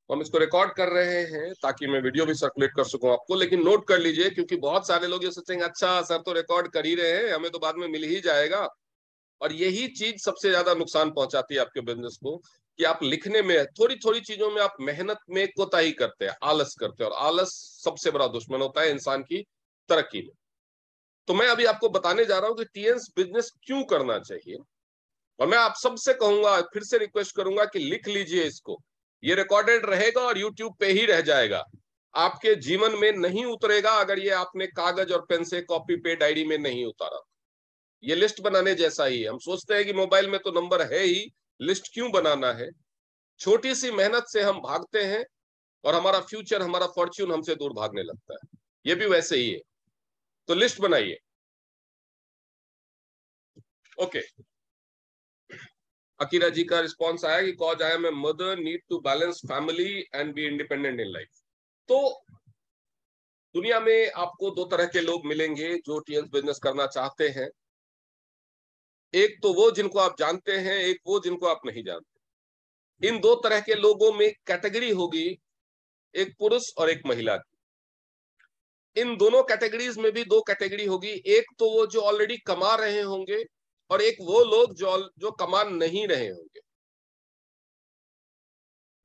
हम इसको रिकॉर्ड कर रहे हैं ताकि मैं वीडियो भी सर्कुलेट कर सकूं आपको, लेकिन नोट कर लीजिए क्योंकि बहुत सारे लोग ये सोचेंगे अच्छा सर तो रिकॉर्ड कर ही रहे हैं, हमें तो बाद में मिल ही जाएगा। और यही चीज सबसे ज्यादा नुकसान पहुंचाती है आपके बिजनेस को, कि आप लिखने में थोड़ी थोड़ी चीजों में आप मेहनत में कोताही करते हैं, आलस करते हैं, और आलस सबसे बड़ा दुश्मन होता है इंसान की तरक्की में। तो मैं अभी आपको बताने जा रहा हूं कि टीएन्स बिजनेस क्यों करना चाहिए। और मैं आप सबसे कहूंगा, फिर से रिक्वेस्ट करूंगा कि लिख लीजिए इसको। ये रिकॉर्डेड रहेगा और यूट्यूब पे ही रह जाएगा, आपके जीवन में नहीं उतरेगा अगर ये आपने कागज और पेन से कॉपी पे डायरी में नहीं उतारा। ये लिस्ट बनाने जैसा ही है। हम सोचते हैं कि मोबाइल में तो नंबर है ही, लिस्ट क्यों बनाना है। छोटी सी मेहनत से हम भागते हैं और हमारा फ्यूचर, हमारा फॉर्च्यून हमसे दूर भागने लगता है। ये भी वैसे ही है। तो लिस्ट बनाइए। ओके, अकीरा जी का रिस्पॉन्स आया कि cause I am a mother, need to balance family and be independent in life. तो दुनिया में आपको दो तरह के लोग मिलेंगे जो टीएन्स बिजनेस करना चाहते हैं। एक तो वो जिनको आप जानते हैं, एक वो जिनको आप नहीं जानते। इन दो तरह के लोगों में कैटेगरी होगी, एक पुरुष और एक महिला की। इन दोनों कैटेगरीज में भी दो कैटेगरी होगी, एक तो वो जो ऑलरेडी कमा रहे होंगे और एक वो लोग जो कमा नहीं रहे होंगे।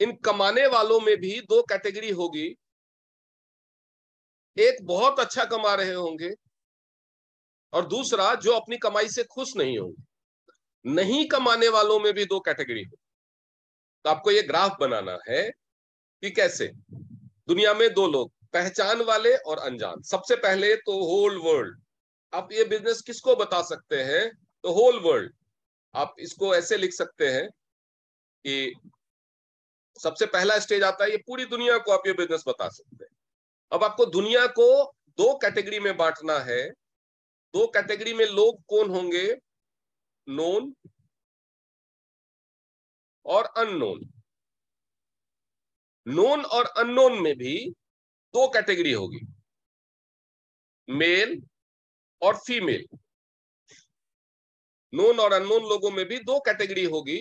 इन कमाने वालों में भी दो कैटेगरी होगी, एक बहुत अच्छा कमा रहे होंगे और दूसरा जो अपनी कमाई से खुश नहीं होंगे। नहीं कमाने वालों में भी दो कैटेगरी हो। तो आपको ये ग्राफ बनाना है कि कैसे दुनिया में दो लोग, पहचान वाले और अनजान। सबसे पहले तो होल वर्ल्ड। आप ये बिजनेस किसको बता सकते हैं? तो होल वर्ल्ड। आप इसको ऐसे लिख सकते हैं कि सबसे पहला स्टेज आता है, ये पूरी दुनिया को आप ये बिजनेस बता सकते हैं। अब आपको दुनिया को दो कैटेगरी में बांटना है। दो कैटेगरी में लोग कौन होंगे? नोन और अननोन। नोन और अननोन में भी दो कैटेगरी होगी, मेल और फीमेल। नोन और अननोन लोगों में भी दो कैटेगरी होगी,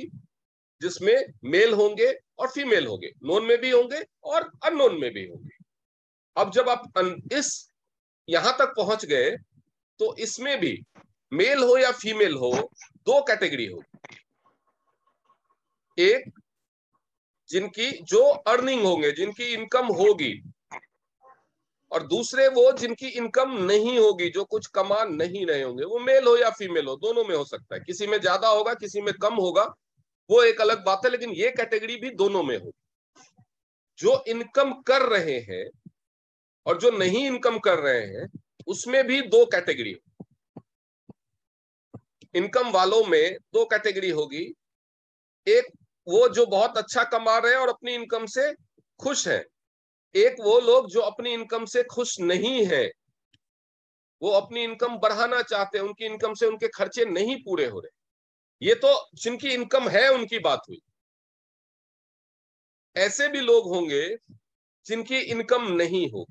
जिसमें मेल होंगे और फीमेल होंगे। नोन में भी होंगे और अननोन में भी होंगे। अब जब आप इस यहां तक पहुंच गए तो इसमें भी मेल हो या फीमेल हो, दो कैटेगरी होगी। एक जिनकी जो अर्निंग होंगे, जिनकी इनकम होगी, और दूसरे वो जिनकी इनकम नहीं होगी, जो कुछ कमा नहीं रहे होंगे। वो मेल हो या फीमेल हो, दोनों में हो सकता है। किसी में ज्यादा होगा, किसी में कम होगा, वो एक अलग बात है, लेकिन ये कैटेगरी भी दोनों में होगी। जो इनकम कर रहे हैं और जो नहीं इनकम कर रहे हैं, उसमें भी दो कैटेगरी। इनकम वालों में दो कैटेगरी होगी, एक वो जो बहुत अच्छा कमा रहे हैं और अपनी इनकम से खुश हैं, एक वो लोग जो अपनी इनकम से खुश नहीं है, वो अपनी इनकम बढ़ाना चाहते हैं, उनकी इनकम से उनके खर्चे नहीं पूरे हो रहे। ये तो जिनकी इनकम है उनकी बात हुई। ऐसे भी लोग होंगे जिनकी इनकम नहीं हो।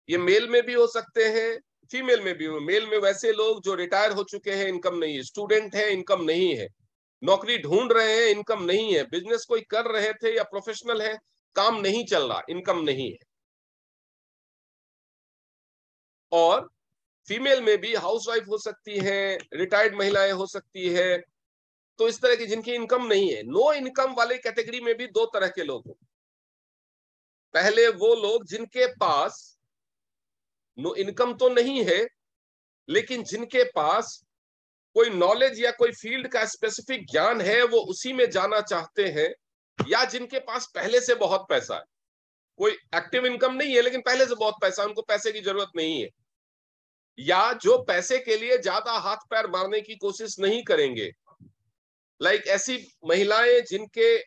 ये मेल में भी हो सकते हैं, फीमेल में भी हो। मेल में वैसे लोग जो रिटायर हो चुके हैं, इनकम नहीं है, स्टूडेंट है, इनकम नहीं है, नौकरी ढूंढ रहे हैं, इनकम नहीं है, बिजनेस कोई कर रहे थे या प्रोफेशनल है, काम नहीं चल रहा, इनकम नहीं है। और फीमेल में भी हाउसवाइफ हो सकती है, रिटायर्ड महिलाएं हो सकती है। तो इस तरह की जिनकी इनकम नहीं है, नो इनकम वाले कैटेगरी में भी दो तरह के लोग हैं। पहले वो लोग जिनके पास नो इनकम तो नहीं है, लेकिन जिनके पास कोई नॉलेज या कोई फील्ड का स्पेसिफिक ज्ञान है, वो उसी में जाना चाहते हैं। या जिनके पास पहले से बहुत पैसा है, कोई एक्टिव इनकम नहीं है लेकिन पहले से बहुत पैसा, उनको पैसे की जरूरत नहीं है। या जो पैसे के लिए ज्यादा हाथ पैर मारने की कोशिश नहीं करेंगे, लाइक ऐसी महिलाएं जिनके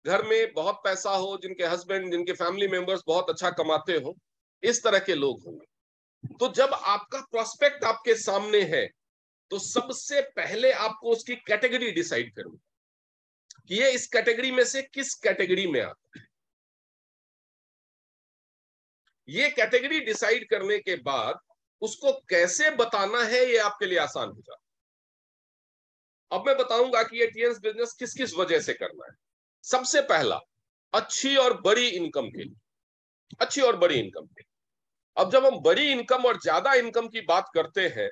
घर में बहुत पैसा हो, जिनके हस्बैंड, जिनके फैमिली मेंबर्स बहुत अच्छा कमाते हो, इस तरह के लोग होंगे। तो जब आपका प्रोस्पेक्ट आपके सामने है, तो सबसे पहले आपको उसकी कैटेगरी डिसाइड करनी कि ये इस कैटेगरी में से किस कैटेगरी में आता है। ये कैटेगरी डिसाइड करने के बाद उसको कैसे बताना है, ये आपके लिए आसान हो जाता है। अब मैं बताऊंगा कि ये टीएनएस बिजनेस किस किस वजह से करना है। सबसे पहला, अच्छी और बड़ी इनकम के लिए, अच्छी और बड़ी इनकम के लिए। अब जब हम बड़ी इनकम और ज्यादा इनकम की बात करते हैं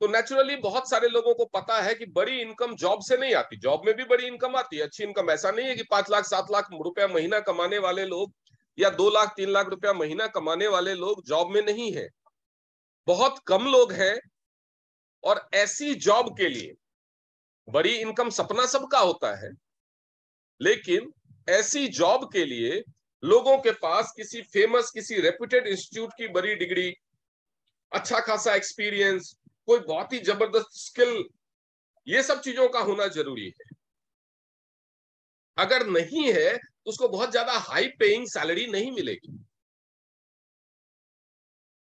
तो नेचुरली बहुत सारे लोगों को पता है कि बड़ी इनकम जॉब से नहीं आती। जॉब में भी बड़ी इनकम आती है, अच्छी इनकम। ऐसा नहीं है कि 5 लाख 7 लाख रुपया महीना कमाने वाले लोग या 2 लाख 3 लाख रुपया महीना कमाने वाले लोग जॉब में नहीं है। बहुत कम लोग हैं। और ऐसी जॉब के लिए बड़ी इनकम सपना सबका होता है, लेकिन ऐसी जॉब के लिए लोगों के पास किसी फेमस, किसी रेप्यूटेड इंस्टीट्यूट की बड़ी डिग्री, अच्छा खासा एक्सपीरियंस, कोई बहुत ही जबरदस्त स्किल, ये सब चीजों का होना जरूरी है। अगर नहीं है तो उसको बहुत ज्यादा हाई पेइंग सैलरी नहीं मिलेगी।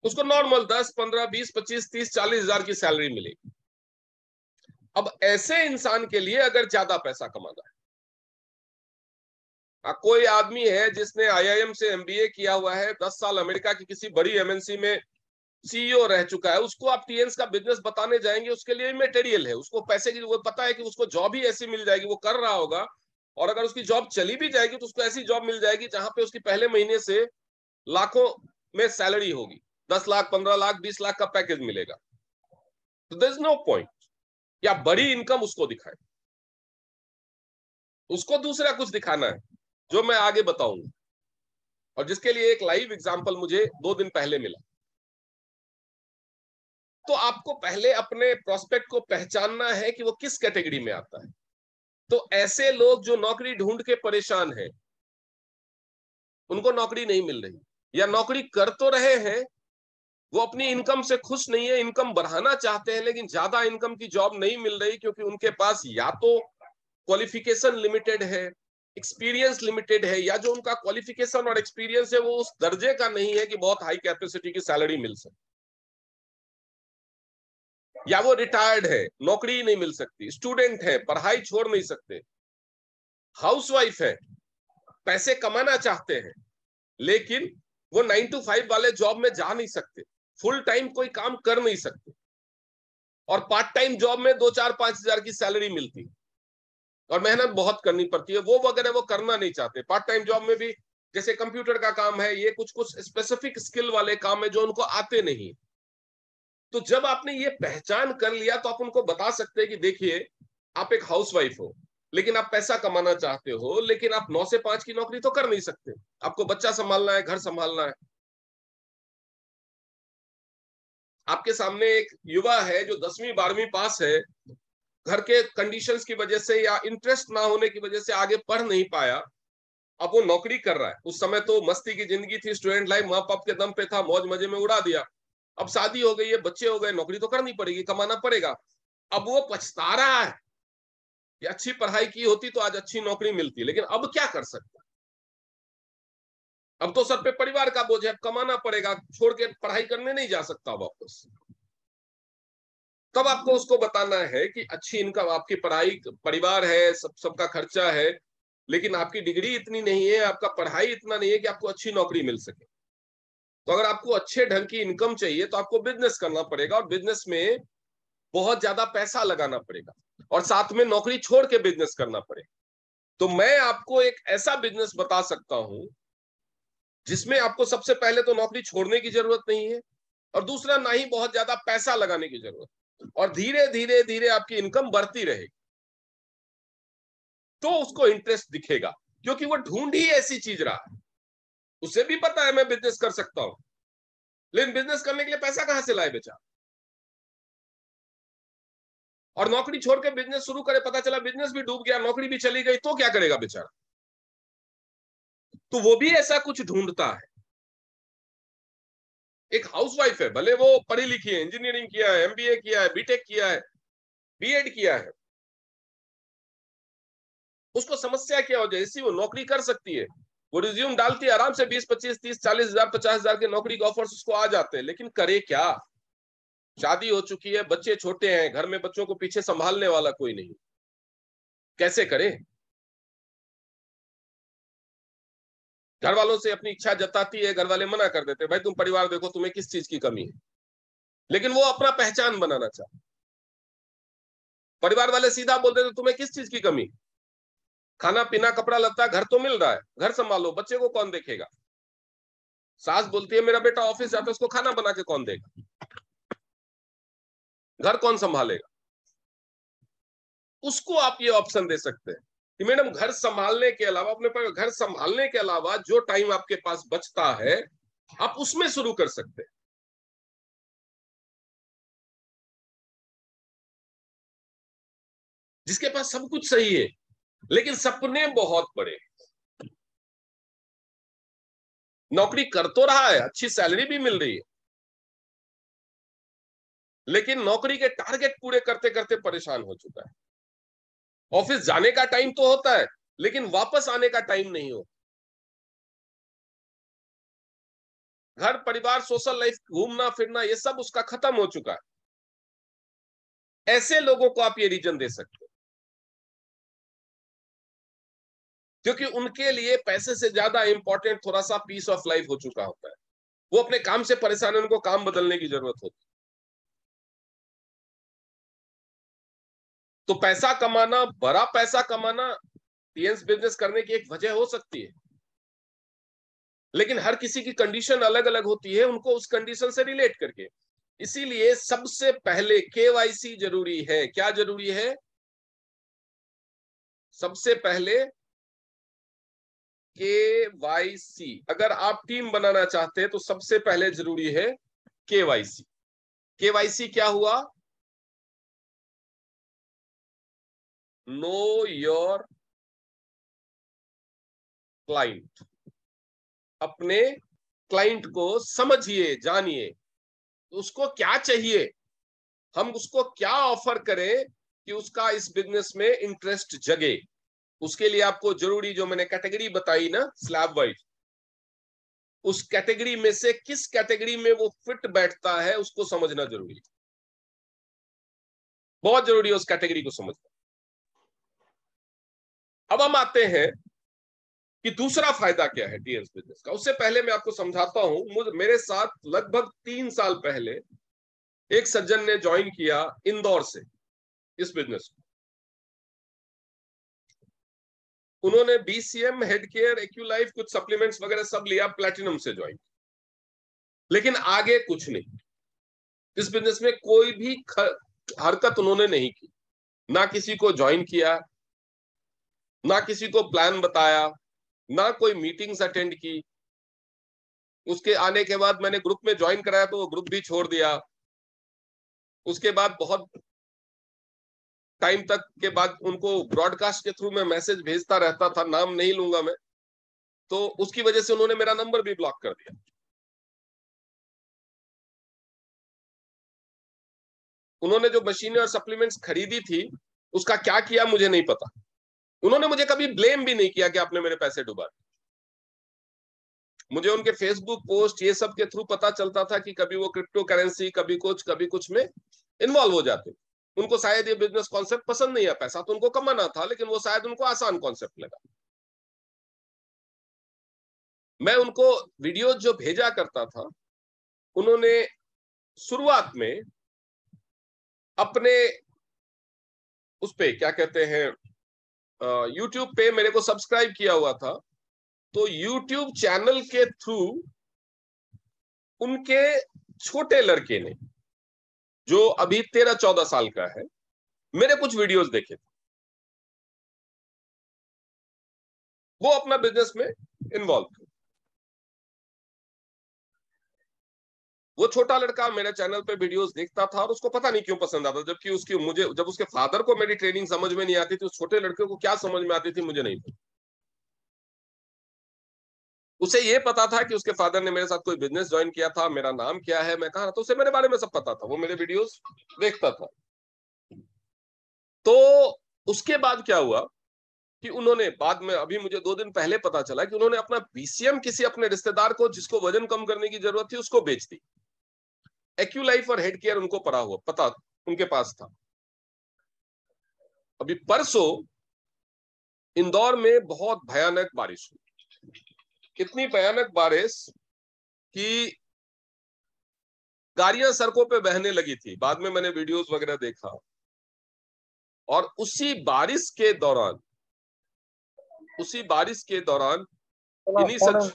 उसको नॉर्मल 10 15 20 25 30 40 हजार की सैलरी मिलेगी। अब ऐसे इंसान के लिए अगर ज्यादा पैसा कमाना है, कोई आदमी है जिसने आईआईएम से एमबीए किया हुआ है, 10 साल अमेरिका की किसी बड़ी एमएनसी में सीईओ रह चुका है, उसको आप टीएनएस का बिजनेस बताने जाएंगे, उसके लिए मटेरियल है। उसको पैसे की, वो पता है कि उसको जॉब ही ऐसी मिल जाएगी, वो कर रहा होगा। और अगर उसकी जॉब चली भी जाएगी तो उसको ऐसी जॉब मिल जाएगी जहां पे उसकी पहले महीने से लाखों में सैलरी होगी, 10 लाख 15 लाख 20 लाख का पैकेज मिलेगा। तो देयर इज नो पॉइंट। या बड़ी इनकम उसको दिखाए, उसको दूसरा कुछ दिखाना है जो मैं आगे बताऊंगा, और जिसके लिए एक लाइव एग्जांपल मुझे 2 दिन पहले मिला। तो आपको पहले अपने प्रोस्पेक्ट को पहचानना है कि वो किस कैटेगरी में आता है। तो ऐसे लोग जो नौकरी ढूंढ के परेशान हैं, उनको नौकरी नहीं मिल रही, या नौकरी कर तो रहे हैं, वो अपनी इनकम से खुश नहीं है, इनकम बढ़ाना चाहते हैं लेकिन ज्यादा इनकम की जॉब नहीं मिल रही, क्योंकि उनके पास या तो क्वालिफिकेशन लिमिटेड है, एक्सपीरियंस लिमिटेड है, या जो उनका क्वालिफिकेशन और एक्सपीरियंस है वो उस दर्जे का नहीं है कि बहुत हाई कैपेसिटी की सैलरी मिल सके, या वो रिटायर्ड है, नौकरी नहीं मिल सकती, स्टूडेंट है, पढ़ाई छोड़ नहीं सकते, हाउसवाइफ है, पैसे कमाना चाहते हैं, लेकिन वो 9 to 5 वाले जॉब में जा नहीं सकते, फुल टाइम कोई काम कर नहीं सकते, और पार्ट टाइम जॉब में 2 4 5 हजार की सैलरी मिलती है और मेहनत बहुत करनी पड़ती है, वो वगैरह वो करना नहीं चाहते। पार्ट टाइम जॉब में भी जैसे कंप्यूटर का काम है, ये कुछ कुछ स्पेसिफिक स्किल वाले काम है जो उनको आते नहीं। तो जब आपने ये पहचान कर लिया तो आप उनको बता सकते हैं कि देखिए, आप एक हाउसवाइफ हो, लेकिन आप पैसा कमाना चाहते हो, लेकिन आप 9 से 5 की नौकरी तो कर नहीं सकते, आपको बच्चा संभालना है, घर संभालना है। आपके सामने एक युवा है जो 10वीं 12वीं पास है, घर के कंडीशंस की वजह से या इंटरेस्ट ना होने की वजह से आगे पढ़ नहीं पाया, अब वो नौकरी कर रहा है। उस समय तो मस्ती की जिंदगी थी, स्टूडेंट लाइफ माँ बाप के दम पे था, मौज मजे में उड़ा दिया। अब शादी हो गई है, बच्चे हो गए, नौकरी तो करनी पड़ेगी, कमाना पड़ेगा। अब वो पछता रहा है कि अच्छी पढ़ाई की होती तो आज अच्छी नौकरी मिलती, लेकिन अब क्या कर सकता। अब तो सर पे परिवार का बोझ है, अब कमाना पड़ेगा, छोड़ के पढ़ाई करने नहीं जा सकता वापस। तब आपको उसको बताना है कि अच्छी इनकम, आपकी पढ़ाई, परिवार है, सबका खर्चा है, लेकिन आपकी डिग्री इतनी नहीं है, आपका पढ़ाई इतना नहीं है कि आपको अच्छी नौकरी मिल सके। तो अगर आपको अच्छे ढंग की इनकम चाहिए तो आपको बिजनेस करना पड़ेगा, और बिजनेस में बहुत ज्यादा पैसा लगाना पड़ेगा, और साथ में नौकरी छोड़ के बिजनेस करना पड़ेगा। तो मैं आपको एक ऐसा बिजनेस बता सकता हूं जिसमें आपको सबसे पहले तो नौकरी छोड़ने की जरूरत नहीं है, और दूसरा ना ही बहुत ज्यादा पैसा लगाने की जरूरत, और धीरे धीरे धीरे आपकी इनकम बढ़ती रहेगी। तो उसको इंटरेस्ट दिखेगा, क्योंकि वो ढूंढ ही ऐसी चीज रहा है। उसे भी पता है मैं बिजनेस कर सकता हूं, लेकिन बिजनेस करने के लिए पैसा कहां से लाए बेचारा। और नौकरी छोड़ के बिजनेस शुरू करे, पता चला बिजनेस भी डूब गया, नौकरी भी चली गई, तो क्या करेगा बेचारा। तो वो भी ऐसा कुछ ढूंढता है। एक हाउसवाइफ है, भले वो पढ़ी लिखी है, इंजीनियरिंग किया है, एमबीए किया है, बीटेक किया है, बीएड किया है, उसको समस्या क्या हो जाए, वो नौकरी कर सकती है, वो रिज्यूम डालती है, आराम से 20 25 30 40 हजार 50 हजार के नौकरी के ऑफर्स उसको आ जाते हैं, लेकिन करे क्या। शादी हो चुकी है, बच्चे छोटे हैं, घर में बच्चों को पीछे संभालने वाला कोई नहीं, कैसे करे। घर वालों से अपनी इच्छा जताती है, घर वाले मना कर देते हैं, भाई तुम परिवार देखो, तुम्हें किस चीज की कमी है। लेकिन वो अपना पहचान बनाना चाहता, परिवार वाले सीधा बोलते थे तुम्हें किस चीज की कमी, खाना पीना कपड़ा लत्ता घर तो मिल रहा है, घर संभालो, बच्चे को कौन देखेगा। सास बोलती है मेरा बेटा ऑफिस जाता है, उसको खाना बना के कौन देगा, घर कौन संभालेगा। उसको आप ये ऑप्शन दे सकते हैं कि मैडम घर संभालने के अलावा, अपने घर संभालने के अलावा जो टाइम आपके पास बचता है आप उसमें शुरू कर सकते हैं। जिसके पास सब कुछ सही है लेकिन सपने बहुत बड़े, नौकरी कर तो रहा है, अच्छी सैलरी भी मिल रही है, लेकिन नौकरी के टारगेट पूरे करते करते परेशान हो चुका है। ऑफिस जाने का टाइम तो होता है लेकिन वापस आने का टाइम नहीं हो। घर परिवार सोशल लाइफ घूमना फिरना ये सब उसका खत्म हो चुका है। ऐसे लोगों को आप ये रीजन दे सकते हो, क्योंकि उनके लिए पैसे से ज्यादा इंपॉर्टेंट थोड़ा सा पीस ऑफ लाइफ हो चुका होता है। वो अपने काम से परेशान है, उनको काम बदलने की जरूरत होती है। तो पैसा कमाना, बड़ा पैसा कमाना टीएन्स बिजनेस करने की एक वजह हो सकती है, लेकिन हर किसी की कंडीशन अलग अलग होती है, उनको उस कंडीशन से रिलेट करके। इसीलिए सबसे पहले केवाईसी जरूरी है। क्या जरूरी है? सबसे पहले केवाईसी। अगर आप टीम बनाना चाहते हैं तो सबसे पहले जरूरी है केवाईसी। केवाईसी क्या हुआ? Know your client. अपने क्लाइंट को समझिए, जानिए उसको क्या चाहिए, हम उसको क्या ऑफर करें कि उसका इस बिजनेस में इंटरेस्ट जगे। उसके लिए आपको जरूरी, जो मैंने कैटेगरी बताई ना स्लैब वाइज, उस कैटेगरी में से किस कैटेगरी में वो फिट बैठता है उसको समझना जरूरी है। बहुत जरूरी है उस कैटेगरी को समझना। अब हम आते हैं कि दूसरा फायदा क्या है टीएन्स बिजनेस का। उससे पहले मैं आपको समझाता हूं। मेरे साथ लगभग 3 साल पहले एक सज्जन ने ज्वाइन किया इंदौर से इस बिजनेस को। उन्होंने बीसीएम, हेड केयर, एक्यूलाइफ, कुछ सप्लीमेंट्स वगैरह सब लिया, प्लैटिनम से ज्वाइन, लेकिन आगे कुछ नहीं। इस बिजनेस में कोई भी हरकत उन्होंने नहीं की, ना किसी को ज्वाइन किया, ना किसी को प्लान बताया, ना कोई मीटिंग्स अटेंड की। उसके आने के बाद मैंने ग्रुप में ज्वाइन कराया तो वो ग्रुप भी छोड़ दिया। उसके बाद बहुत टाइम तक के बाद उनको ब्रॉडकास्ट के थ्रू मैं मैसेज भेजता रहता था, नाम नहीं लूंगा मैं, तो उसकी वजह से उन्होंने मेरा नंबर भी ब्लॉक कर दिया। उन्होंने जो मशीनें और सप्लीमेंट्स खरीदी थी उसका क्या किया मुझे नहीं पता। उन्होंने मुझे कभी ब्लेम भी नहीं किया कि आपने मेरे पैसे डुबा। मुझे उनके फेसबुक पोस्ट ये सब के थ्रू पता चलता था कि कभी वो क्रिप्टो करेंसी, कभी कुछ में इन्वॉल्व हो जाते। उनको शायद ये बिजनेस कॉन्सेप्ट पसंद नहीं है, पैसा तो उनको कमाना था लेकिन वो शायद उनको आसान कॉन्सेप्ट लगा। मैं उनको वीडियो जो भेजा करता था, उन्होंने शुरुआत में अपने उस पे क्या कहते हैं, यूट्यूब पे मेरे को सब्सक्राइब किया हुआ था, तो यूट्यूब चैनल के थ्रू उनके छोटे लड़के ने, जो अभी 13-14 साल का है, मेरे कुछ वीडियोस देखे थे। वो अपना बिजनेस में इन्वॉल्व थे। वो छोटा लड़का मेरे चैनल पे वीडियोस देखता था और उसको पता नहीं क्यों पसंद आता, जबकि उसकी मुझे, जब उसके फादर को मेरी ट्रेनिंग समझ में नहीं आती थी, उस छोटे लड़के को क्या समझ में आती थी मुझे नहीं पता। उसे ये पता था कि उसके फादर ने मेरे साथ कोई बिजनेस ज्वाइन किया था, मेरा नाम क्या है, मैं कहा, तो उसे मेरे बारे में सब पता था, वो मेरे वीडियोस देखता था। तो उसके बाद क्या हुआ कि उन्होंने बाद में, अभी मुझे 2 दिन पहले पता चला कि उन्होंने अपना बीसीएम किसी अपने रिश्तेदार को, जिसको वजन कम करने की जरूरत थी, उसको बेच दी। एक्यूलाइफ और हेड केयर उनको पता उनके पास था। अभी परसों इंदौर में बहुत भयानक बारिश हुई, इतनी भयानक बारिश कि गाड़ियां सड़कों पे बहने लगी थी। बाद में मैंने वीडियोस वगैरह देखा। और उसी बारिश के दौरान इन्हीं सच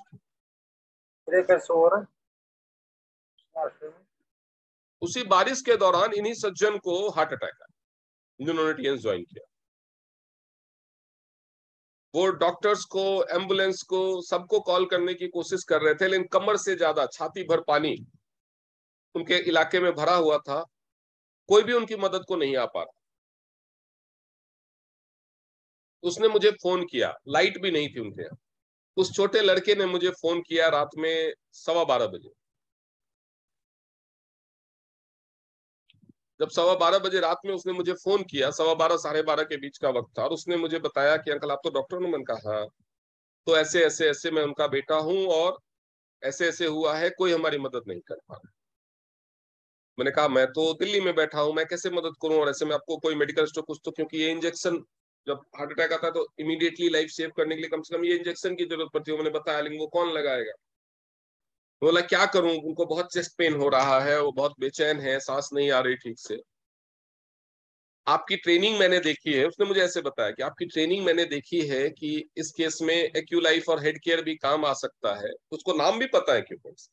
उसी बारिश के दौरान इन्हीं सज्जन को हार्ट अटैक आया जिन्होंने टीएंस ज्वाइन किया। वो डॉक्टर्स को, एम्बुलेंस को, सबको कॉल करने की कोशिश कर रहे थे, लेकिन कमर से ज्यादा छाती भर पानी उनके इलाके में भरा हुआ था, कोई भी उनकी मदद को नहीं आ पा रहा। उसने मुझे फोन किया, लाइट भी नहीं थी उनके यहाँ। उस छोटे लड़के ने मुझे फोन किया रात में 12:15 बजे। जब 12:15 बजे रात में उसने मुझे फोन किया, 12:15 12:30 के बीच का वक्त था, और उसने मुझे बताया कि अंकल आप तो डॉक्टर हो। मैंने कहा हाँ। तो ऐसे ऐसे ऐसे मैं उनका बेटा हूं और ऐसे ऐसे हुआ है, कोई हमारी मदद नहीं कर पा रहा। मैंने कहा मैं तो दिल्ली में बैठा हूं, मैं कैसे मदद करूं, और ऐसे में आपको कोई मेडिकल स्टोर कुछ तो, क्योंकि ये इंजेक्शन जब हार्ट अटैक आता है तो इमीडिएटली लाइफ सेव करने के लिए कम से कम ये इंजेक्शन की जरूरत पड़ती है। उन्होंने बताया, लेकिन वो कौन लगाएगा। बोला क्या करूं, उनको बहुत चेस्ट पेन हो रहा है, वो बहुत बेचैन है, सांस नहीं आ रही ठीक से। आपकी ट्रेनिंग मैंने देखी है, उसने मुझे ऐसे बताया कि आपकी ट्रेनिंग मैंने देखी है कि इस केस में एक्यूलाइफ और हेड केयर भी काम आ सकता है। उसको नाम भी पता है इक्विपमेंट्स,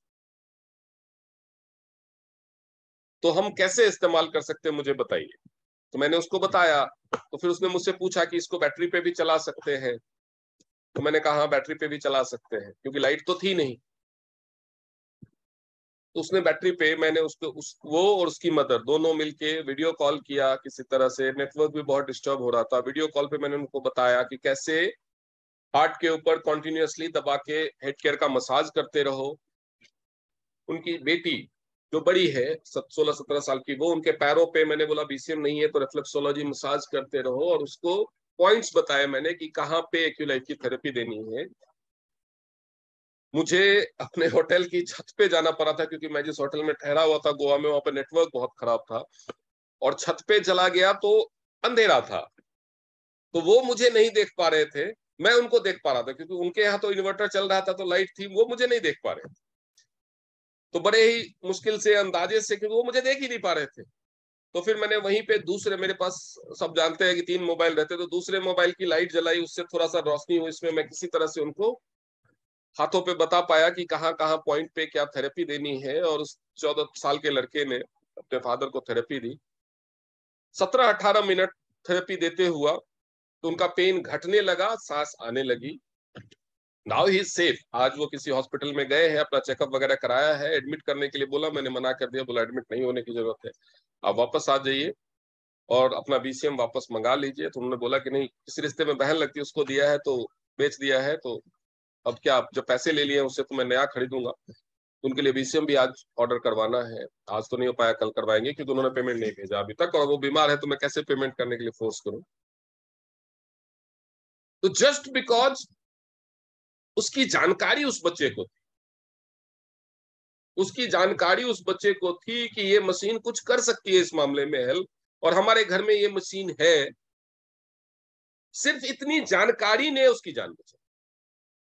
तो हम कैसे इस्तेमाल कर सकते हैं मुझे बताइए। तो मैंने उसको बताया। तो फिर उसने मुझसे पूछा कि इसको बैटरी पे भी चला सकते हैं। तो मैंने कहा हाँ बैटरी पे भी चला सकते हैं, क्योंकि लाइट तो थी नहीं। तो उसने बैटरी पे, मैंने उसको वो और उसकी मदर दोनों मिलके वीडियो कॉल किया किसी तरह से। नेटवर्क भी बहुत डिस्टर्ब हो रहा था। वीडियो कॉल पे मैंने उनको बताया कि कैसे हार्ट के ऊपर कॉन्टिन्यूअसली दबा के हेड केयर का मसाज करते रहो। उनकी बेटी जो बड़ी है 16-17 साल की, वो उनके पैरों पे, मैंने बोला बीसीएम नहीं है तो रिफ्लेक्सोलॉजी मसाज करते रहो, और उसको पॉइंट्स बताए मैंने कि कहाँ पे एक्यूलाइफ की थेरेपी देनी है। मुझे अपने होटल की छत पे जाना पड़ा था, क्योंकि मैं जिस होटल में ठहरा हुआ था गोवा में, वहां पे नेटवर्क बहुत खराब था, और छत पे चला गया तो अंधेरा था, तो वो मुझे नहीं देख पा रहे थे। मैं उनको देख पा रहा था, क्योंकि उनके यहाँ तो इन्वर्टर चल रहा था तो लाइट थी, वो मुझे नहीं देख पा रहे थे। तो बड़े ही मुश्किल से, अंदाजे से, क्योंकि वो मुझे देख ही नहीं पा रहे थे। तो फिर मैंने वहीं पे दूसरे, मेरे पास सब जानते हैं कि 3 मोबाइल रहते, तो दूसरे मोबाइल की लाइट जलाई, उससे थोड़ा सा रोशनी हुई, इसमें मैं किसी तरह से उनको हाथों पे बता पाया कि कहाँ कहाँ पॉइंट पे क्या थेरेपी देनी है। और उस 14 साल के लड़के ने अपने फादर को थेरेपी दी। 17-18 मिनट थेरेपी देते हुआ तो उनका पेन घटने लगा, सांस आने लगी। Now he is safe. आज वो किसी हॉस्पिटल में गए हैं, अपना चेकअप वगैरह कराया है। एडमिट करने के लिए बोला, मैंने मना कर दिया, बोला एडमिट नहीं होने की जरूरत है, आप वापस आ जाइए और अपना बीसीएम वापस मंगा लीजिए। तो उन्होंने बोला कि नहीं, किस रिश्ते में बहन लगती है, उसको दिया है तो बेच दिया है, तो अब क्या, आप जो पैसे ले लिए उससे तो मैं नया खरीदूंगा। उनके लिए बीसीएम भी आज ऑर्डर करवाना है। आज तो नहीं हो पाया, कल करवाएंगे, क्योंकि उन्होंने पेमेंट नहीं भेजा अभी तक, और वो बीमार है तो मैं कैसे पेमेंट करने के लिए फोर्स करूं। तो जस्ट बिकॉज उसकी जानकारी उस बच्चे को, उसकी जानकारी उस बच्चे को थी कि ये मशीन कुछ कर सकती है इस मामले में हेल्प, और हमारे घर में ये मशीन है, सिर्फ इतनी जानकारी ने उसकी जान बचाई।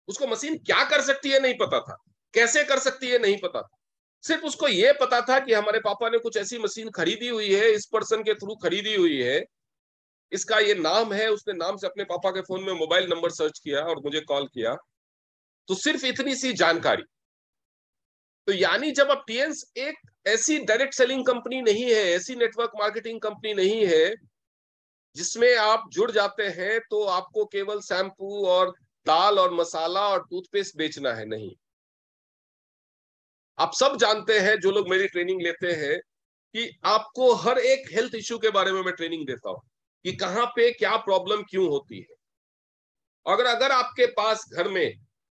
उसको मशीन क्या कर सकती है नहीं पता था, कैसे कर सकती है नहीं पता था। सिर्फ उसको ये पता था कि हमारे पापा ने कुछ ऐसी मशीन खरीदी हुई है, इस पर्सन के थ्रू खरीदी हुई है, इसका ये नाम है। उसने नाम से अपने पापा के फोन में मोबाइल नंबर सर्च किया और मुझे कॉल किया। तो सिर्फ इतनी सी जानकारी। तो यानी जब अब टीएंस एक ऐसी डायरेक्ट सेलिंग कंपनी नहीं है, ऐसी नेटवर्क मार्केटिंग कंपनी नहीं है जिसमें आप जुड़ जाते हैं तो आपको केवल शैम्पू और दाल और मसाला और टूथपेस्ट बेचना है, नहीं। आप सब जानते हैं, जो लोग मेरी ट्रेनिंग लेते हैं, कि आपको हर एक हेल्थ इश्यू के बारे में मैं ट्रेनिंग देता हूं कि कहां पे क्या प्रॉब्लम क्यों होती है। अगर अगर आपके पास घर में